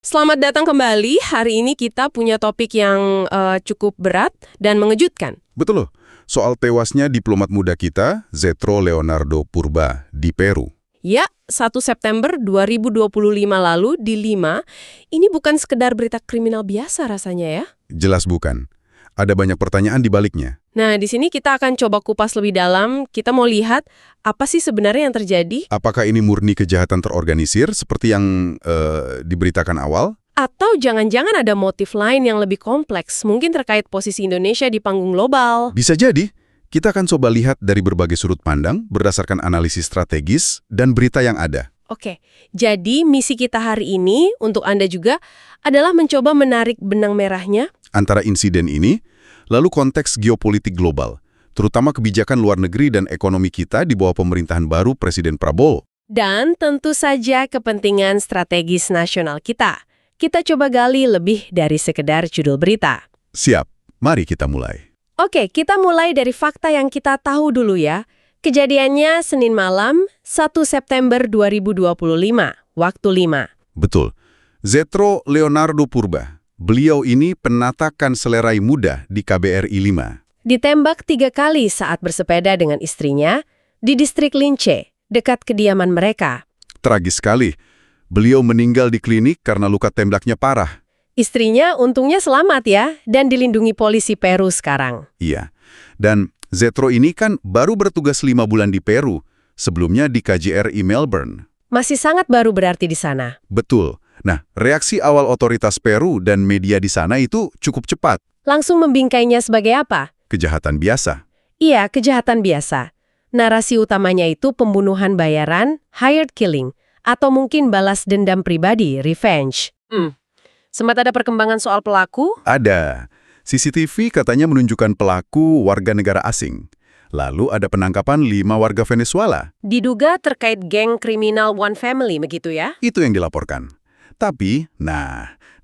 Selamat datang kembali. Hari ini kita punya topik yang cukup berat dan mengejutkan. Betul loh, soal tewasnya diplomat muda kita, Zetro Leonardo Purba, di Peru. Ya, 1 September 2025 lalu di Lima, ini bukan sekedar berita kriminal biasa rasanya ya. Jelas bukan. Ada banyak pertanyaan di baliknya. Nah, di sini kita akan coba kupas lebih dalam. Kita mau lihat apa sih sebenarnya yang terjadi. Apakah ini murni kejahatan terorganisir seperti yang diberitakan awal? Atau jangan-jangan ada motif lain yang lebih kompleks, mungkin terkait posisi Indonesia di panggung global. Bisa jadi. Kita akan coba lihat dari berbagai sudut pandang berdasarkan analisis strategis dan berita yang ada. Oke, jadi misi kita hari ini untuk Anda juga adalah mencoba menarik benang merahnya Antara insiden ini, lalu konteks geopolitik global, terutama kebijakan luar negeri dan ekonomi kita di bawah pemerintahan baru Presiden Prabowo. dan tentu saja kepentingan strategis nasional kita. Kita coba gali lebih dari sekedar judul berita. Siap, mari kita mulai. Oke, kita mulai dari fakta yang kita tahu dulu ya. Kejadiannya Senin malam, 1 September 2025, waktu 5. Betul. Zetro Leonardo Purba. Beliau ini penata kanselerai muda di KBRI 5. Ditembak 3 kali saat bersepeda dengan istrinya di distrik Lince, dekat kediaman mereka. Tragis sekali. Beliau meninggal di klinik karena luka tembaknya parah. Istrinya untungnya selamat ya, dan dilindungi polisi Peru sekarang. Iya. Dan Zetro ini kan baru bertugas 5 bulan di Peru, sebelumnya di KJRI Melbourne. Masih sangat baru berarti di sana. Betul. Nah, reaksi awal otoritas Peru dan media di sana itu cukup cepat. Langsung membingkainya sebagai apa? Kejahatan biasa. Iya, kejahatan biasa. Narasi utamanya itu pembunuhan bayaran, hired killing, atau mungkin balas dendam pribadi, revenge. Sempat ada perkembangan soal pelaku? Ada. CCTV katanya menunjukkan pelaku warga negara asing. Lalu ada penangkapan 5 warga Venezuela. Diduga terkait geng kriminal One Family, begitu ya? Itu yang dilaporkan. Tapi,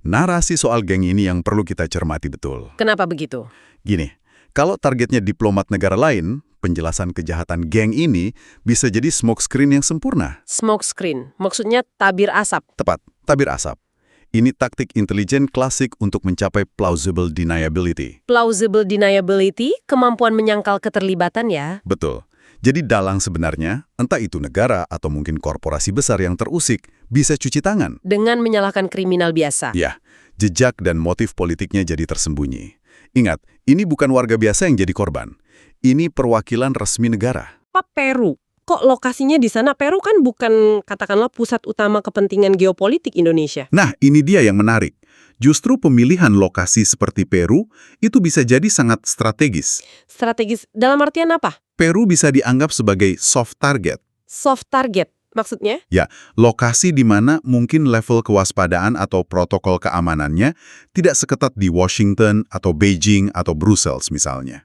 narasi soal geng ini yang perlu kita cermati betul. Kenapa begitu? Gini, kalau targetnya diplomat negara lain, penjelasan kejahatan geng ini bisa jadi smokescreen yang sempurna. Smoke screen, maksudnya tabir asap. Tepat, tabir asap. Ini taktik intelijen klasik untuk mencapai plausible deniability. Plausible deniability, kemampuan menyangkal keterlibatan ya. Betul. Jadi dalang sebenarnya, entah itu negara atau mungkin korporasi besar yang terusik, bisa cuci tangan. Dengan menyalahkan kriminal biasa. Ya, jejak dan motif politiknya jadi tersembunyi. Ingat, ini bukan warga biasa yang jadi korban. Ini perwakilan resmi negara. Apa Peru? Kok lokasinya di sana? Peru kan bukan katakanlah pusat utama kepentingan geopolitik Indonesia. Nah, ini dia yang menarik. Justru pemilihan lokasi seperti Peru itu bisa jadi sangat strategis. Strategis dalam artian apa? Peru bisa dianggap sebagai soft target. Soft target, maksudnya? Ya, lokasi di mana mungkin level kewaspadaan atau protokol keamanannya tidak seketat di Washington atau Beijing atau Brussels misalnya.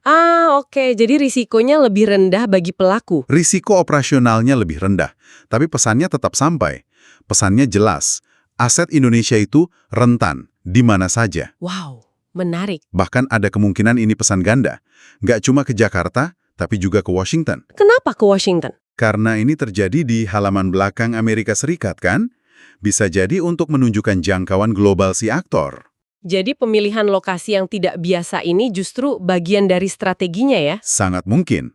Oke. Jadi risikonya lebih rendah bagi pelaku. Risiko operasionalnya lebih rendah, tapi pesannya tetap sampai. Pesannya jelas, aset Indonesia itu rentan, di mana saja. Wow, menarik. Bahkan ada kemungkinan ini pesan ganda. Nggak cuma ke Jakarta, tapi juga ke Washington. Kenapa ke Washington? Karena ini terjadi di halaman belakang Amerika Serikat, kan? Bisa jadi untuk menunjukkan jangkauan global si aktor. Jadi pemilihan lokasi yang tidak biasa ini justru bagian dari strateginya ya? Sangat mungkin.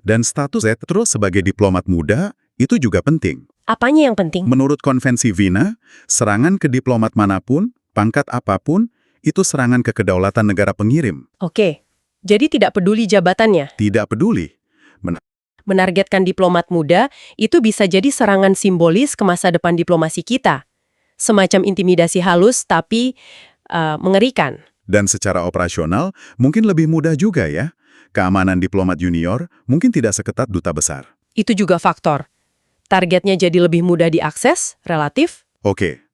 Dan status Zetro sebagai diplomat muda itu juga penting. Apanya yang penting? Menurut konvensi Wiener, serangan ke diplomat manapun, pangkat apapun, itu serangan ke kedaulatan negara pengirim. Oke, jadi tidak peduli jabatannya. Tidak peduli. Menargetkan diplomat muda itu bisa jadi serangan simbolis ke masa depan diplomasi kita. Semacam intimidasi halus tapi mengerikan. Dan secara operasional, mungkin lebih mudah juga ya. Keamanan diplomat junior mungkin tidak seketat duta besar. Itu juga faktor. Targetnya jadi lebih mudah diakses, relatif. Oke.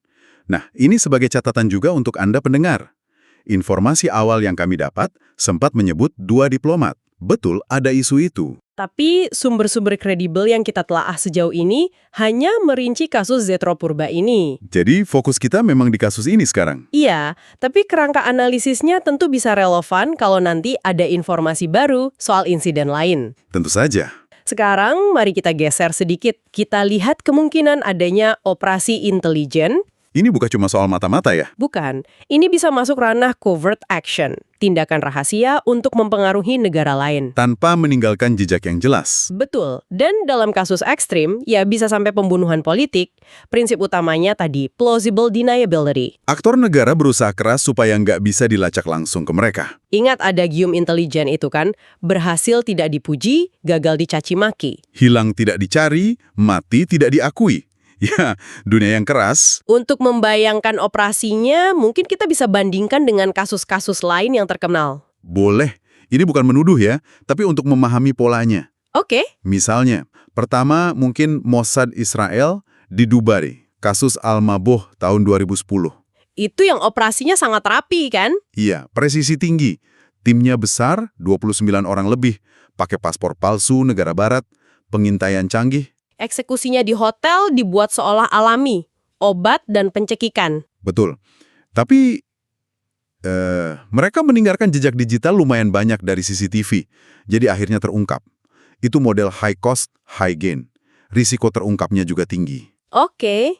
Nah, ini sebagai catatan juga untuk Anda pendengar. Informasi awal yang kami dapat sempat menyebut 2 diplomat. Betul, ada isu itu. Tapi sumber-sumber kredibel yang kita telaah sejauh ini hanya merinci kasus Zetro Purba ini. Jadi fokus kita memang di kasus ini sekarang. Iya, tapi kerangka analisisnya tentu bisa relevan kalau nanti ada informasi baru soal insiden lain. Tentu saja. Sekarang mari kita geser sedikit. Kita lihat kemungkinan adanya operasi intelijen Ini bukan cuma soal mata-mata ya? Bukan, ini bisa masuk ranah covert action, tindakan rahasia untuk mempengaruhi negara lain. Tanpa meninggalkan jejak yang jelas. Betul, dan dalam kasus ekstrim, ya bisa sampai pembunuhan politik, prinsip utamanya tadi, plausible deniability. Aktor negara berusaha keras supaya nggak bisa dilacak langsung ke mereka. Ingat ada gium intelijen itu kan, berhasil tidak dipuji, gagal dicaci maki. Hilang tidak dicari, mati tidak diakui. Ya, dunia yang keras. Untuk membayangkan operasinya, mungkin kita bisa bandingkan dengan kasus-kasus lain yang terkenal. Boleh. Ini bukan menuduh ya, tapi untuk memahami polanya. Oke. Misalnya, pertama mungkin Mossad Israel di Dubai, kasus Al-Maboh tahun 2010. Itu yang operasinya sangat rapi kan? Iya, presisi tinggi. Timnya besar, 29 orang lebih, pakai paspor palsu negara barat, pengintaian canggih. Eksekusinya di hotel dibuat seolah alami, obat dan pencekikan. Betul. Tapi mereka meninggalkan jejak digital lumayan banyak dari CCTV, jadi akhirnya terungkap. Itu model high cost, high gain. Risiko terungkapnya juga tinggi. Oke.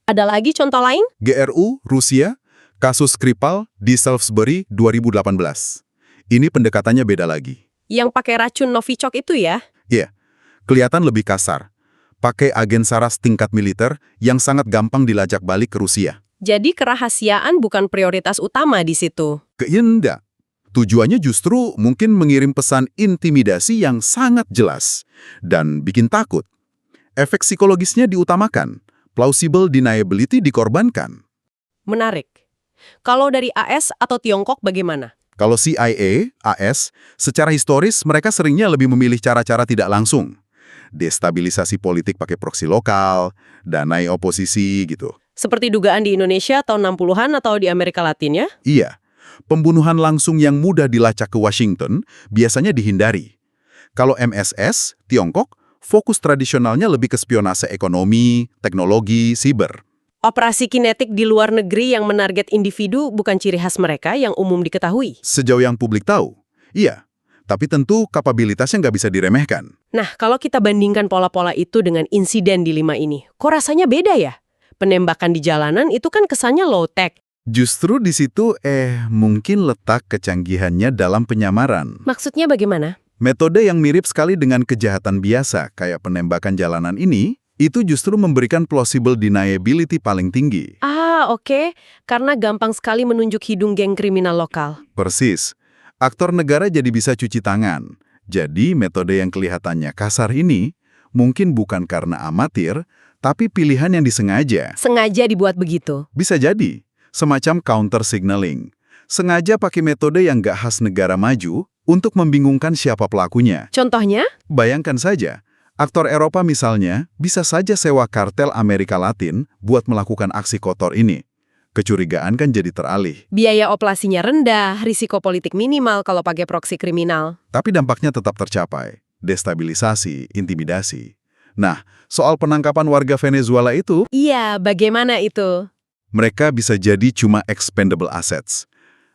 Ada lagi contoh lain? GRU, Rusia, kasus Skripal di Salisbury 2018. Ini pendekatannya beda lagi. Yang pakai racun Novichok itu ya? Iya, kelihatan lebih kasar. Pakai agen SARS tingkat militer yang sangat gampang dilacak balik ke Rusia. Jadi kerahasiaan bukan prioritas utama di situ. Enggak. Tujuannya justru mungkin mengirim pesan intimidasi yang sangat jelas dan bikin takut. Efek psikologisnya diutamakan, plausible deniability dikorbankan. Menarik. Kalau dari AS atau Tiongkok bagaimana? Kalau CIA, AS, secara historis mereka seringnya lebih memilih cara-cara tidak langsung. Destabilisasi politik pakai proksi lokal, danai oposisi gitu. Seperti dugaan di Indonesia tahun 60-an atau di Amerika Latin ya? Iya, pembunuhan langsung yang mudah dilacak ke Washington biasanya dihindari. Kalau MSS, Tiongkok, fokus tradisionalnya lebih ke spionase ekonomi, teknologi, siber. Operasi kinetik di luar negeri yang menarget individu bukan ciri khas mereka yang umum diketahui. Sejauh yang publik tahu, iya. Tapi tentu kapabilitasnya nggak bisa diremehkan. Nah, kalau kita bandingkan pola-pola itu dengan insiden di 5 ini, kok rasanya beda ya? Penembakan di jalanan itu kan kesannya low-tech. Justru di situ mungkin letak kecanggihannya dalam penyamaran. Maksudnya bagaimana? Metode yang mirip sekali dengan kejahatan biasa, kayak penembakan jalanan ini, itu justru memberikan plausible deniability paling tinggi. Ah, oke. Karena gampang sekali menunjuk hidung geng kriminal lokal. Persis. Aktor negara jadi bisa cuci tangan. Jadi metode yang kelihatannya kasar ini mungkin bukan karena amatir, tapi pilihan yang disengaja. Sengaja dibuat begitu. Bisa jadi, semacam counter signaling. Sengaja pakai metode yang nggak khas negara maju untuk membingungkan siapa pelakunya. Contohnya? Bayangkan saja, aktor Eropa misalnya bisa saja sewa kartel Amerika Latin buat melakukan aksi kotor ini. Kecurigaan kan jadi teralih. Biaya operasinya rendah, risiko politik minimal kalau pakai proksi kriminal. Tapi dampaknya tetap tercapai. Destabilisasi, intimidasi. Nah, soal penangkapan warga Venezuela itu, Iya, bagaimana itu? mereka bisa jadi cuma expendable assets.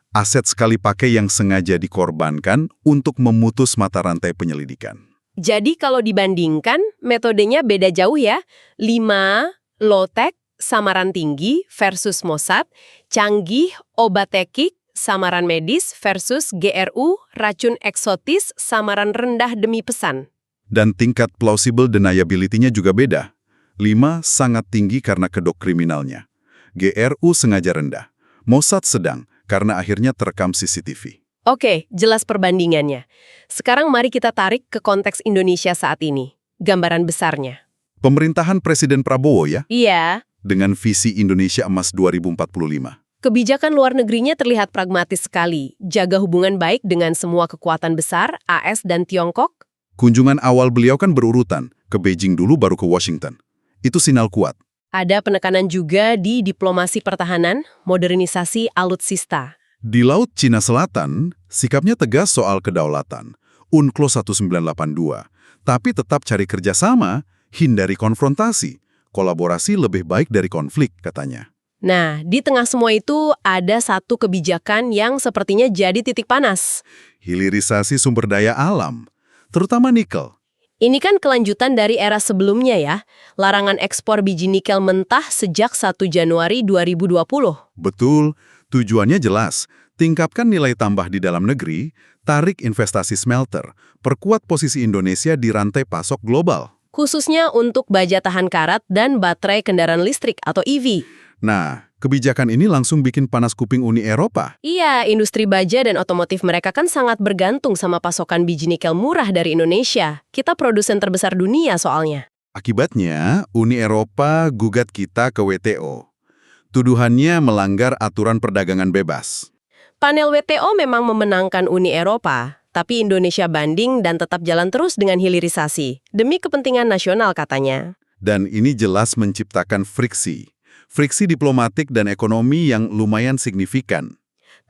Aset sekali pakai yang sengaja dikorbankan untuk memutus mata rantai penyelidikan. Jadi kalau dibandingkan, metodenya beda jauh ya. 5, low-tech, samaran tinggi versus Mossad, canggih, obat tekik, samaran medis versus GRU, racun eksotis, samaran rendah demi pesan. Dan tingkat plausible deniability-nya juga beda. 5 sangat tinggi karena kedok kriminalnya. GRU sengaja rendah. Mossad sedang karena akhirnya terekam CCTV. Oke, jelas perbandingannya. Sekarang mari kita tarik ke konteks Indonesia saat ini. Gambaran besarnya. Pemerintahan Presiden Prabowo ya, Iya. dengan visi Indonesia Emas 2045. Kebijakan luar negerinya terlihat pragmatis sekali. Jaga hubungan baik dengan semua kekuatan besar, AS dan Tiongkok. Kunjungan awal beliau kan berurutan, ke Beijing dulu baru ke Washington. Itu sinyal kuat. Ada penekanan juga di diplomasi pertahanan, modernisasi alutsista. Di Laut Cina Selatan, sikapnya tegas soal kedaulatan. UNCLOS 1982. Tapi tetap cari kerjasama, hindari konfrontasi. Kolaborasi lebih baik dari konflik, katanya. Nah, di tengah semua itu ada satu kebijakan yang sepertinya jadi titik panas. Hilirisasi sumber daya alam, terutama nikel. Ini kan kelanjutan dari era sebelumnya ya, larangan ekspor biji nikel mentah sejak 1 Januari 2020. Betul, tujuannya jelas. Tingkatkan nilai tambah di dalam negeri, tarik investasi smelter, perkuat posisi Indonesia di rantai pasok global. Khususnya untuk baja tahan karat dan baterai kendaraan listrik atau EV. Nah, kebijakan ini langsung bikin panas kuping Uni Eropa. Iya, industri baja dan otomotif mereka kan sangat bergantung sama pasokan biji nikel murah dari Indonesia. Kita produsen terbesar dunia soalnya. Akibatnya, Uni Eropa gugat kita ke WTO. Tuduhannya melanggar aturan perdagangan bebas. Panel WTO memang memenangkan Uni Eropa, tapi Indonesia banding dan tetap jalan terus dengan hilirisasi, demi kepentingan nasional katanya. Dan ini jelas menciptakan friksi. Friksi diplomatik dan ekonomi yang lumayan signifikan.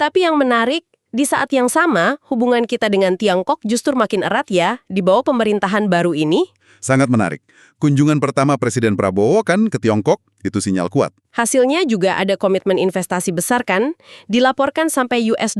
Tapi yang menarik, di saat yang sama, hubungan kita dengan Tiongkok justru makin erat ya, di bawah pemerintahan baru ini. Sangat menarik. Kunjungan pertama Presiden Prabowo kan ke Tiongkok, itu sinyal kuat. Hasilnya juga ada komitmen investasi besar kan, dilaporkan sampai $10,0,7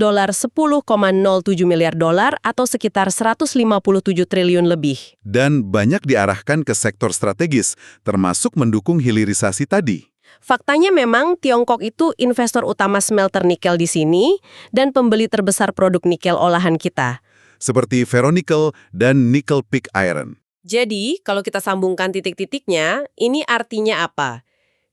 miliar atau sekitar 157 triliun lebih. Dan banyak diarahkan ke sektor strategis, termasuk mendukung hilirisasi tadi. Faktanya memang Tiongkok itu investor utama smelter nikel di sini dan pembeli terbesar produk nikel olahan kita. Seperti ferronickel dan nickel pig iron. Jadi, kalau kita sambungkan titik-titiknya, ini artinya apa?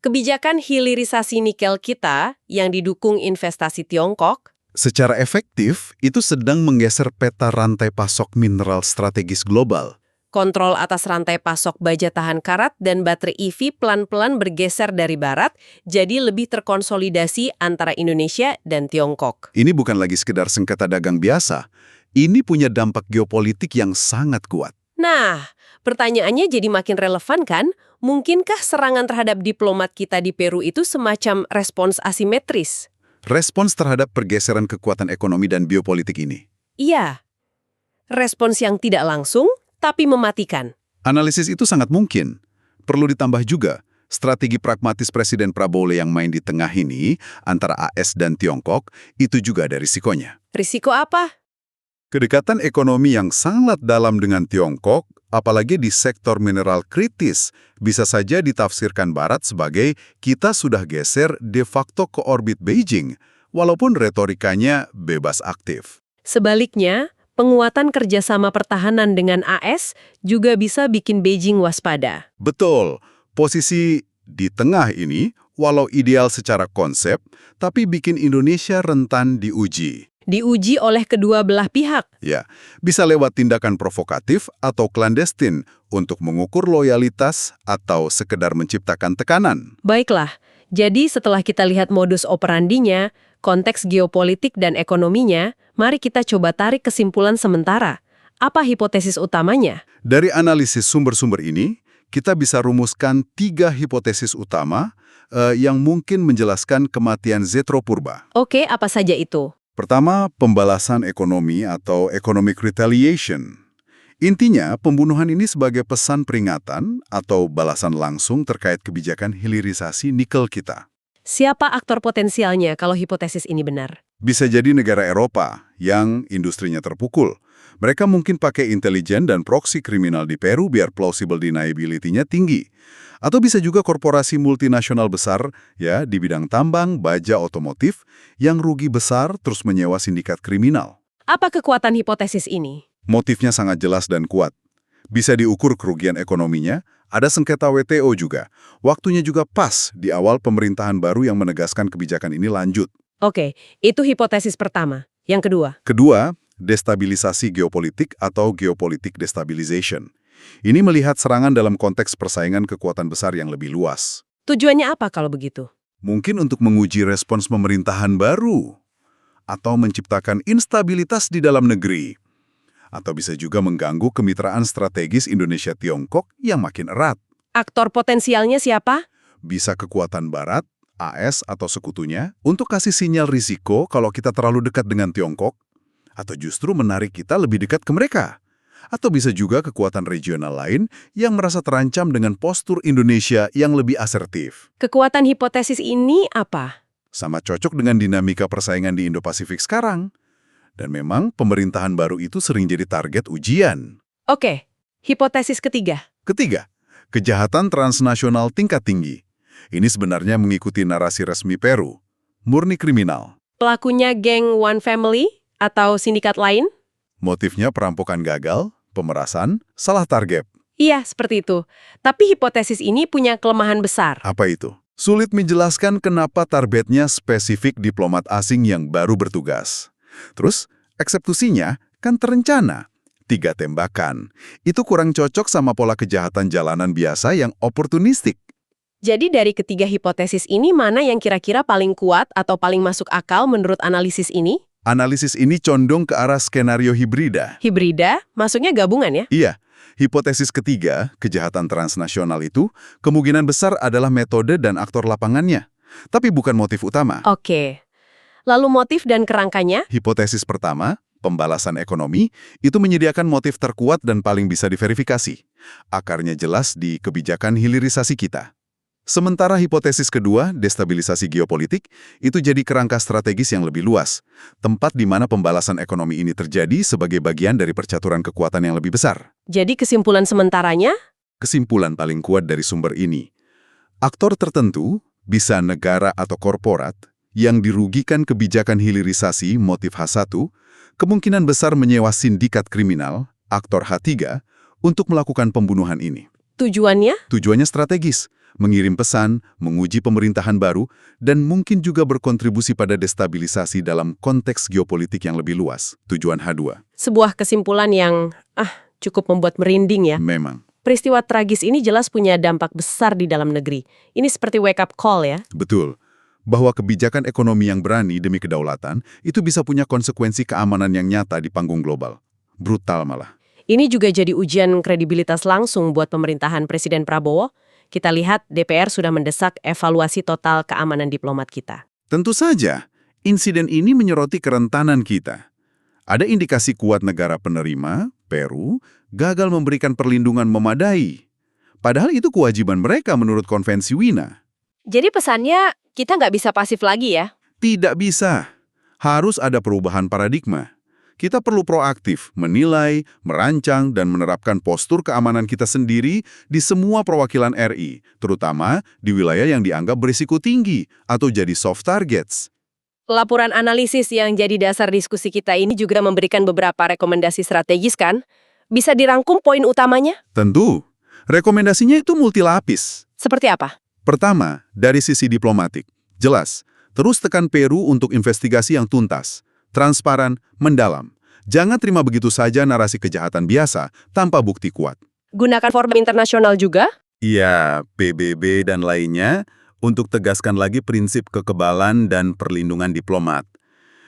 Kebijakan hilirisasi nikel kita yang didukung investasi Tiongkok, Secara efektif, itu sedang menggeser peta rantai pasok mineral strategis global. kontrol atas rantai pasok baja tahan karat dan baterai EV pelan-pelan bergeser dari barat, jadi lebih terkonsolidasi antara Indonesia dan Tiongkok. Ini bukan lagi sekedar sengketa dagang biasa. Ini punya dampak geopolitik yang sangat kuat. Nah, pertanyaannya jadi makin relevan kan? Mungkinkah serangan terhadap diplomat kita di Peru itu semacam respons asimetris? Respons terhadap pergeseran kekuatan ekonomi dan biopolitik ini. Iya. Respons yang tidak langsung, tapi mematikan. Analisis itu sangat mungkin. Perlu ditambah juga, strategi pragmatis Presiden Prabowo yang main di tengah ini, antara AS dan Tiongkok, itu juga ada risikonya. Risiko apa? Kedekatan ekonomi yang sangat dalam dengan Tiongkok, apalagi di sektor mineral kritis, bisa saja ditafsirkan Barat sebagai kita sudah geser de facto ke orbit Beijing, walaupun retorikanya bebas aktif. Sebaliknya, penguatan kerjasama pertahanan dengan AS juga bisa bikin Beijing waspada. Betul, posisi di tengah ini, walau ideal secara konsep, tapi bikin Indonesia rentan diuji. Diuji oleh kedua belah pihak. Ya, bisa lewat tindakan provokatif atau klandestin untuk mengukur loyalitas atau sekedar menciptakan tekanan. Baiklah, jadi setelah kita lihat modus operandinya, konteks geopolitik dan ekonominya, mari kita coba tarik kesimpulan sementara. Apa hipotesis utamanya? Dari analisis sumber-sumber ini, kita bisa rumuskan 3 hipotesis utama yang mungkin menjelaskan kematian Zetro Purba. Oke, apa saja itu? Pertama, pembalasan ekonomi atau economic retaliation. Intinya, pembunuhan ini sebagai pesan peringatan atau balasan langsung terkait kebijakan hilirisasi nikel kita. Siapa aktor potensialnya kalau hipotesis ini benar? Bisa jadi negara Eropa yang industrinya terpukul. Mereka mungkin pakai intelijen dan proksi kriminal di Peru biar plausible deniability-nya tinggi. Atau bisa juga korporasi multinasional besar ya di bidang tambang, baja, otomotif yang rugi besar terus menyewa sindikat kriminal. Apa kekuatan hipotesis ini? Motifnya sangat jelas dan kuat. Bisa diukur kerugian ekonominya, ada sengketa WTO juga. Waktunya juga pas di awal pemerintahan baru yang menegaskan kebijakan ini lanjut. Oke, itu hipotesis pertama. Yang kedua? Kedua, destabilisasi geopolitik atau geopolitik destabilization. Ini melihat serangan dalam konteks persaingan kekuatan besar yang lebih luas. Tujuannya apa kalau begitu? Mungkin untuk menguji respons pemerintahan baru, atau menciptakan instabilitas di dalam negeri, atau bisa juga mengganggu kemitraan strategis Indonesia-Tiongkok yang makin erat. Aktor potensialnya siapa? Bisa kekuatan Barat, AS atau sekutunya, untuk kasih sinyal risiko kalau kita terlalu dekat dengan Tiongkok, atau justru menarik kita lebih dekat ke mereka. Atau bisa juga kekuatan regional lain yang merasa terancam dengan postur Indonesia yang lebih asertif. Kekuatan hipotesis ini apa? Sama cocok dengan dinamika persaingan di Indo-Pasifik sekarang. Dan memang pemerintahan baru itu sering jadi target ujian. Oke, Hipotesis ketiga. Ketiga, kejahatan transnasional tingkat tinggi. Ini sebenarnya mengikuti narasi resmi Peru, murni kriminal. Pelakunya geng One Family atau sindikat lain? Motifnya perampokan gagal, pemerasan, salah target. Iya, seperti itu. Tapi hipotesis ini punya kelemahan besar. Apa itu? Sulit menjelaskan kenapa targetnya spesifik diplomat asing yang baru bertugas. Terus, eksekusinya kan terencana. 3 tembakan. Itu kurang cocok sama pola kejahatan jalanan biasa yang oportunistik. Jadi dari ketiga hipotesis ini mana yang kira-kira paling kuat atau paling masuk akal menurut analisis ini? Analisis ini condong ke arah skenario hibrida. Hibrida, maksudnya gabungan ya? Iya, hipotesis ketiga, kejahatan transnasional itu, kemungkinan besar adalah metode dan aktor lapangannya. Tapi bukan motif utama. Oke. Lalu motif dan kerangkanya? Hipotesis pertama, pembalasan ekonomi, itu menyediakan motif terkuat dan paling bisa diverifikasi. Akarnya jelas di kebijakan hilirisasi kita. Sementara hipotesis kedua, destabilisasi geopolitik, itu jadi kerangka strategis yang lebih luas. Tempat di mana pembalasan ekonomi ini terjadi sebagai bagian dari percaturan kekuatan yang lebih besar. Jadi kesimpulan sementaranya? Kesimpulan paling kuat dari sumber ini. Aktor tertentu, bisa negara atau korporat, yang dirugikan kebijakan hilirisasi motif H1, kemungkinan besar menyewa sindikat kriminal, aktor H3, untuk melakukan pembunuhan ini. Tujuannya? Tujuannya strategis, mengirim pesan, menguji pemerintahan baru, dan mungkin juga berkontribusi pada destabilisasi dalam konteks geopolitik yang lebih luas. Tujuan H2. Sebuah kesimpulan yang cukup membuat merinding ya. Memang. Peristiwa tragis ini jelas punya dampak besar di dalam negeri. Ini seperti wake up call ya. Betul. Bahwa kebijakan ekonomi yang berani demi kedaulatan itu bisa punya konsekuensi keamanan yang nyata di panggung global. Brutal malah. Ini juga jadi ujian kredibilitas langsung buat pemerintahan Presiden Prabowo. Kita lihat DPR sudah mendesak evaluasi total keamanan diplomat kita. Tentu saja, insiden ini menyoroti kerentanan kita. Ada indikasi kuat negara penerima, Peru, gagal memberikan perlindungan memadai. Padahal itu kewajiban mereka menurut Konvensi Wina. Jadi pesannya, kita nggak bisa pasif lagi ya? Tidak bisa. Harus ada perubahan paradigma. Kita perlu proaktif, menilai, merancang, dan menerapkan postur keamanan kita sendiri di semua perwakilan RI, terutama di wilayah yang dianggap berisiko tinggi atau jadi soft targets. Laporan analisis yang jadi dasar diskusi kita ini juga memberikan beberapa rekomendasi strategis kan? Bisa dirangkum poin utamanya? Tentu, rekomendasinya itu multilapis. Seperti apa? Pertama, dari sisi diplomatik. Jelas, terus tekan Peru untuk investigasi yang tuntas, transparan, mendalam. Jangan terima begitu saja narasi kejahatan biasa tanpa bukti kuat. Gunakan forum internasional juga? Iya, PBB dan lainnya untuk tegaskan lagi prinsip kekebalan dan perlindungan diplomat.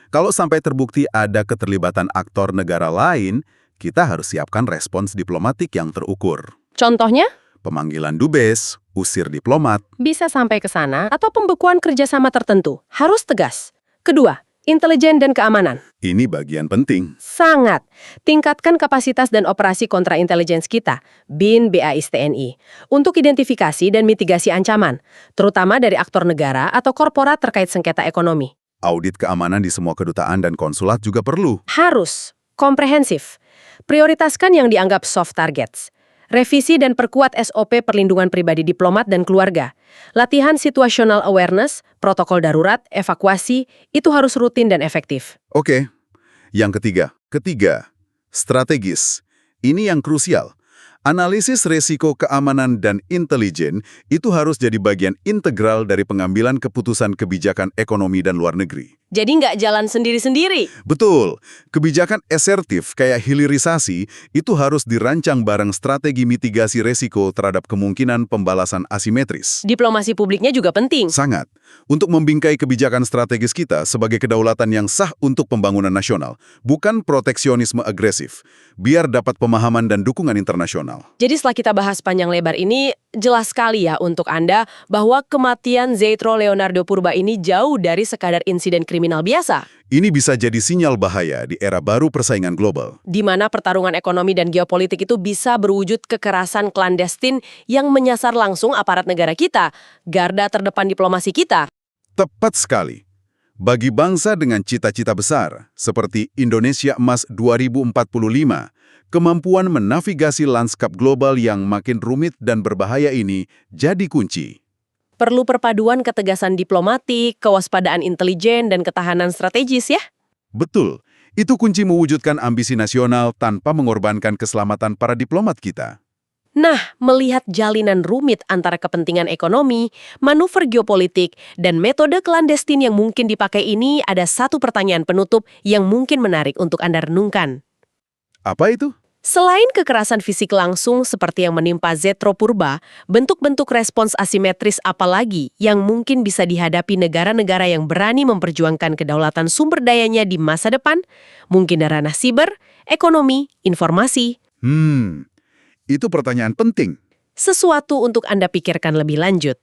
Kalau sampai terbukti ada keterlibatan aktor negara lain, kita harus siapkan respons diplomatik yang terukur. Contohnya? Pemanggilan dubes, usir diplomat. Bisa sampai ke sana atau pembekuan kerjasama tertentu. Harus tegas. Kedua, intelijen dan keamanan. Ini bagian penting. Sangat. Tingkatkan kapasitas dan operasi kontrainteligens kita, BIN BAIS TNI, untuk identifikasi dan mitigasi ancaman, terutama dari aktor negara atau korporat terkait sengketa ekonomi. Audit keamanan di semua kedutaan dan konsulat juga perlu. Harus. Komprehensif. Prioritaskan yang dianggap soft targets. Revisi dan perkuat SOP perlindungan pribadi diplomat dan keluarga. Latihan situational awareness, protokol darurat, evakuasi, itu harus rutin dan efektif. Oke. Yang ketiga, strategis. Ini yang krusial. Analisis resiko keamanan dan intelijen itu harus jadi bagian integral dari pengambilan keputusan kebijakan ekonomi dan luar negeri. Jadi nggak jalan sendiri-sendiri. Betul. Kebijakan asertif kayak hilirisasi itu harus dirancang bareng strategi mitigasi resiko terhadap kemungkinan pembalasan asimetris. Diplomasi publiknya juga penting. Sangat. Untuk membingkai kebijakan strategis kita sebagai kedaulatan yang sah untuk pembangunan nasional, bukan proteksionisme agresif, biar dapat pemahaman dan dukungan internasional. Jadi setelah kita bahas panjang lebar ini, jelas sekali ya untuk Anda bahwa kematian Zetro Leonardo Purba ini jauh dari sekadar insiden kriminal biasa. Ini bisa jadi sinyal bahaya di era baru persaingan global. Di mana pertarungan ekonomi dan geopolitik itu bisa berwujud kekerasan klandestin yang menyasar langsung aparat negara kita, garda terdepan diplomasi kita. Tepat sekali. Bagi bangsa dengan cita-cita besar, seperti Indonesia Emas 2045, kemampuan menavigasi lanskap global yang makin rumit dan berbahaya ini jadi kunci. Perlu perpaduan ketegasan diplomatik, kewaspadaan intelijen, dan ketahanan strategis ya? Betul, itu kunci mewujudkan ambisi nasional tanpa mengorbankan keselamatan para diplomat kita. Nah, melihat jalinan rumit antara kepentingan ekonomi, manuver geopolitik, dan metode klandestin yang mungkin dipakai ini, ada satu pertanyaan penutup yang mungkin menarik untuk Anda renungkan. Apa itu? Selain kekerasan fisik langsung seperti yang menimpa Zetro Purba, bentuk-bentuk respons asimetris apalagi yang mungkin bisa dihadapi negara-negara yang berani memperjuangkan kedaulatan sumber dayanya di masa depan, mungkin dari ranah siber, ekonomi, informasi. Itu pertanyaan penting. Sesuatu untuk Anda pikirkan lebih lanjut.